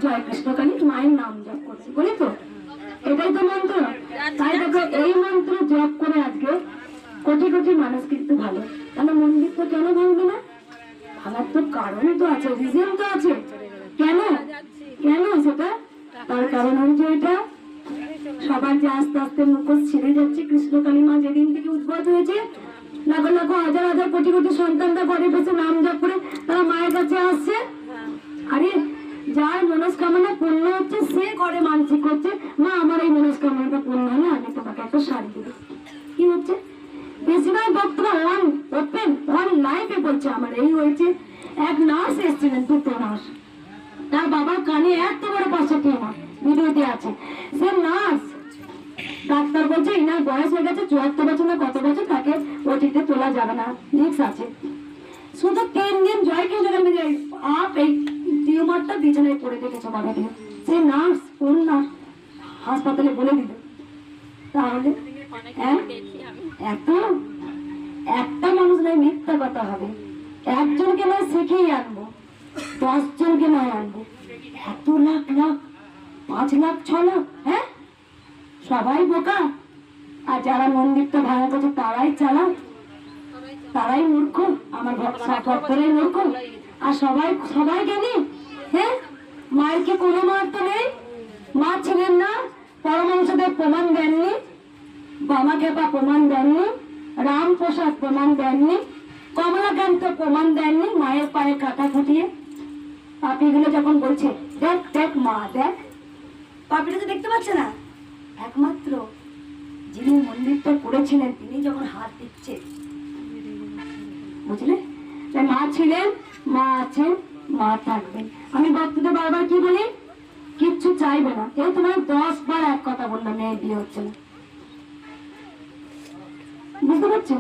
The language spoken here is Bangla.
জয় কৃষ্ণকালী মায়ের নাম জপ করছি, বলি তো এটাই তো মন্ত্র। তাই দেখো এই মন্ত্র জপ করে আজকে কোটি কোটি মানুষ কিন্তু ভালো। তাহলে মন্দির তো কেন ভাঙবে না? ভাঙার তো কারণ তো আছে, রিজন তো আছে। কেন কেন সেটা? তার কারণ হচ্ছে এটা সবার যে আস্তে আস্তে মুখোশ ছিঁড়ে যাচ্ছে। কৃষ্ণকালী মা যেদিন থেকে উদ্ভব হয়েছে, লাখো লাখো হাজার হাজার কোটি কোটি সন্তানরা ঘরে বসে নাম জপ করে তারা মায়ের কাছে আসছে। আরে যার মনস্কামনা পূর্ণ হচ্ছে সে ঘরে মানসিক করছে, মা আমার এই মনস্কামনাটা পূর্ণ হলে আমি তোমাকে একটা শাড়ি দেবো। কি হচ্ছে? বেশিরভাগ ভক্তরা অন ওপেন অন লাইফে বলছে আমার এই হয়েছে। এক নার্স এসেছিলেন, দুটো নার্স, তার বাবার কানে এত বড় পাশে টিউমার, ভিডিওতে আছে। সে নার্স, ডাক্তার বলছে ইনার বয়স হয়ে গেছে 74 বছর না কত বছর, তাকে ওটিতে তোলা যাবে না, রিস্ক আছে। শুধু 3 দিন জয় কৃষ্ণকালী আপ এই টিউমারটা বিছানায় পড়ে দেখেছে বাবা দিয়ে। সে নার্স, কোন নার্স হাসপাতালে বলে দিল। তাহলে এত একটা মানুষ নয়, মিথ্যা কথা হবে। একজনকে নয় শিখেই আনবো, 10 জনকে নয় আনবো। এত লাখ লাখ 5 লাখ 6 লাখ, হ্যাঁ সবাই বোকা। আর যারা মন্দিরটা ভাঙা করছে তারাই চালাক, তারাই মূর্খ। আমার ভক্তরাই মূর্খ। আর সবাই সবাই জ্ঞানী। হ্যাঁ মায়ের কি কোনো মাহাত্ম নেই? মা ছিলেন না? পরমহংসদেব প্রমাণ দেননি, বামাখ্যাপা প্রমাণ দেননি, রামপ্রসাদ প্রমাণ দেননি, কমলাকান্ত প্রমাণ দেননি মায়ের পায়ে কাটা ফুটিয়ে। পাপিগুলো যখন বলছে দেখ দেখ মা দেখ, পাপিটা তো দেখতে পাচ্ছে না। একমাত্র যিনি মন্দিরটা করেছিলেন তিনি যখন হাত দিচ্ছে, বুঝলে? মা ছিলেন, মা আছেন, মা থাকবেন। আমি ভক্তদের বারবার কি বলি, কিচ্ছু চাইবে না। এই তোমার 10 বার এক কথা বললাম, মেয়ে বিয়ে হচ্ছে না, বুঝতে পারছো?